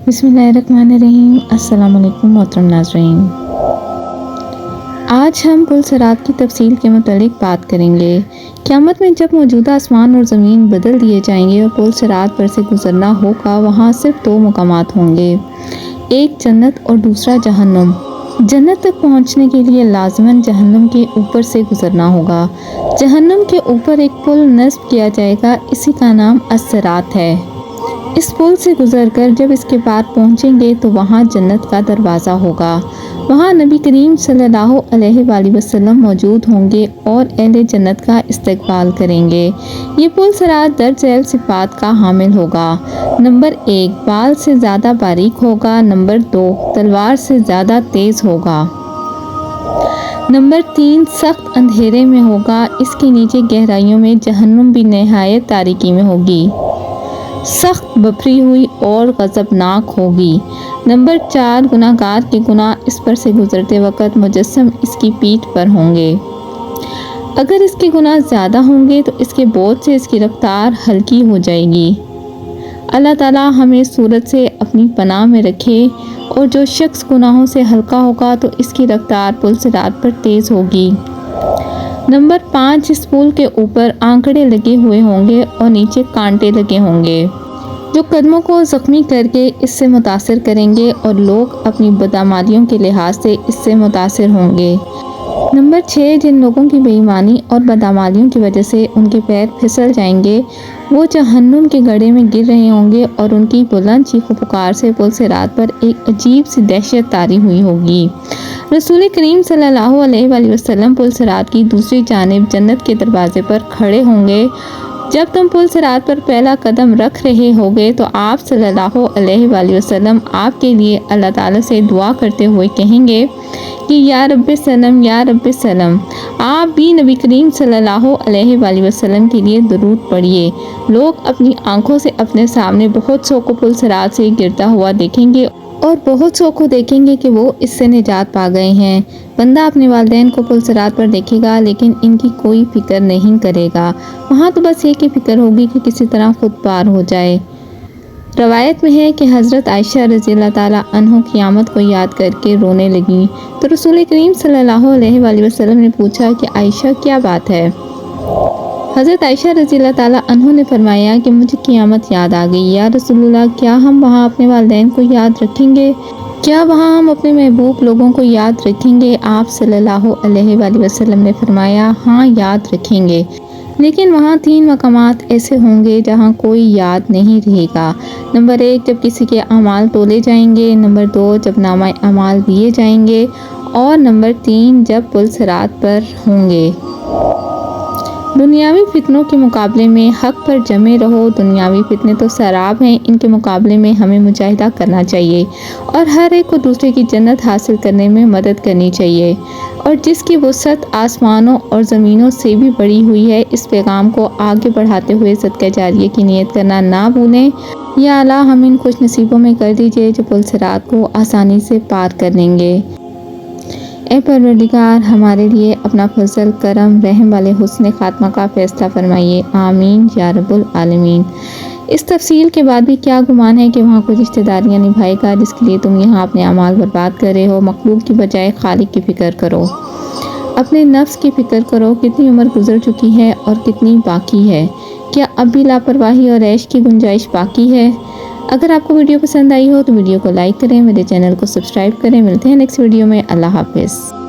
बिस्मिल्लाहिर्रहमानिर्रहीम। अस्सलाम वालेकुम मोहतरम नाज़रीन। आज हम पुल सिरात की तफसील के मुतालिक बात करेंगे। क़यामत में जब मौजूदा आसमान और ज़मीन बदल दिए जाएंगे और पुल सिरात पर से गुजरना होगा, वहाँ सिर्फ दो मकामात होंगे, एक जन्नत और दूसरा जहन्नुम। जन्नत तक पहुँचने के लिए लाज़िमन जहन्नुम के ऊपर से गुजरना होगा। जहन्नुम के ऊपर एक पुल नस्ब किया जाएगा, इसी का नाम अस्सिरात है। इस पुल से गुजरकर जब इसके पार पहुंचेंगे तो वहां जन्नत का दरवाज़ा होगा। वहां नबी करीम सल्लल्लाहु अलैहि वसल्लम मौजूद होंगे और अहले जन्नत का इस्तकबाल करेंगे। ये पुल सिरात दर्ज झैल सिफात का हामिल होगा। नंबर 1, बाल से ज़्यादा बारीक होगा। नंबर 2, तलवार से ज़्यादा तेज़ होगा। नंबर 3, सख्त अंधेरे में होगा। इसके नीचे गहराइयों में जहन्नुम भी नहायत तारीकी में होगी, सख्त बफरी हुई और गज़बनाक होगी। नंबर 4, गुनाहगार के गुनाह इस पर से गुजरते वक़्त मुजस्सम इसकी पीठ पर होंगे। अगर इसके गुनाह ज़्यादा होंगे तो इसके बोझ से इसकी रफ्तार हल्की हो जाएगी। अल्लाह ताला हमें सूरत से अपनी पनाह में रखे। और जो शख्स गुनाहों से हल्का होगा तो इसकी रफ्तार पुल सिरात पर तेज़ होगी। नंबर 5, इस पुल के ऊपर आंकड़े लगे हुए होंगे और नीचे कांटे लगे होंगे, जो कदमों को ज़ख्मी करके इससे मुतासिर करेंगे और लोग अपनी बदआमालियों के लिहाज से इससे मुतासिर होंगे। नंबर 6, जिन लोगों की बेईमानी और बदआमालियों की वजह से उनके पैर फिसल जाएंगे, वो जहन्नुम के गड्ढे में गिर रहे होंगे और उनकी बुलंद चीखों पुकार से पुल सिरात पर एक अजीब सी दहशत तारी हुई होगी। रसूल करीम सल्लल्लाहु अलैहि वसल्लम पुल सिरात की दूसरी जानिब जन्नत के दरवाजे पर खड़े होंगे। जब तुम पुल सिरात पर पहला कदम रख रहे होगे तो आप सल्लल्लाहु अलैहि वसल्लम आपके लिए अल्लाह ताला से दुआ करते हुए कहेंगे कि या रब्बे सलम, या रब्बे सलम। आप भी नबी करीम सल्लल्लाहु अलैहि वसल्लम के लिए दुरूद पढ़िए। लोग अपनी आंखों से अपने सामने बहुत सौ को पुल सिरात से गिरता हुआ देखेंगे और बहुत सौ को देखेंगे कि वो इससे निजात पा गए हैं। बंदा अपने वालिदैन को पुल सिरात पर देखेगा लेकिन इनकी कोई फिक्र नहीं करेगा। वहाँ तो बस एक ही फिक्र होगी कि किसी तरह खुद पार हो जाए। रवायत में है कि हज़रत आयशा रज़ियल्लाहु ताला अन्हा क़यामत को याद करके रोने लगी तो रसूल करीम सल्लल्लाहु अलैहि वसल्लम ने पूछा कि आयशा क्या बात है। हज़रत आयशा रज़ियल्लाहु ताला अन्हा ने फरमाया कि मुझे क़यामत याद आ गई। या रसूलुल्लाह, क्या हम वहाँ अपने वालिदैन को याद रखेंगे? क्या वहाँ हम अपने महबूब लोगों को याद रखेंगे? आप सल्लल्लाहु अलैहि वसल्लम ने फरमाया, हाँ याद रखेंगे, लेकिन वहाँ 3 मकामात ऐसे होंगे जहाँ कोई याद नहीं रहेगा। नंबर 1, जब किसी के अमाल तोले जाएंगे। नंबर 2, जब नामा अमाल दिए जाएंगे। और नंबर 3, जब पुल सिरात पर होंगे। दुनियावी फितनों के मुकाबले में हक पर जमे रहो। दुनियावी फितने तो सराब हैं, इनके मुकाबले में हमें मुजाहिदा करना चाहिए और हर एक को दूसरे की जन्नत हासिल करने में मदद करनी चाहिए। और जिसकी वुसअत आसमानों और ज़मीनों से भी बड़ी हुई है, इस पैगाम को आगे बढ़ाते हुए सदका जारिया की नीयत करना ना भूलें। या अल्लाह हम इन खुश नसीबों में कर दीजिए जो पुल सिरात को आसानी से पार कर लेंगे। ए परवरदिगार, हमारे लिए अपना फजल, करम, रहम वाले हुस्न खात्मा का फ़ैसला फरमाइए। आमीन या रब्बुल आलमीन। इस तफसील के बाद भी क्या गुमान है कि वहाँ कुछ रिश्तेदारियाँ निभाएगा जिसके लिए तुम यहाँ अपने अमाल बर्बाद कर रहे हो। मखलूक की बजाय खालिक की फ़िक्र करो, अपने नफ्स की फ़िक्र करो। कितनी उम्र गुजर चुकी है और कितनी बाकी है? क्या अब भी लापरवाही और ऐश की गुंजाइश बाकी है? अगर आपको वीडियो पसंद आई हो तो वीडियो को लाइक करें, मेरे चैनल को सब्सक्राइब करें। मिलते हैं नेक्स्ट वीडियो में। अल्लाह हाफिज़।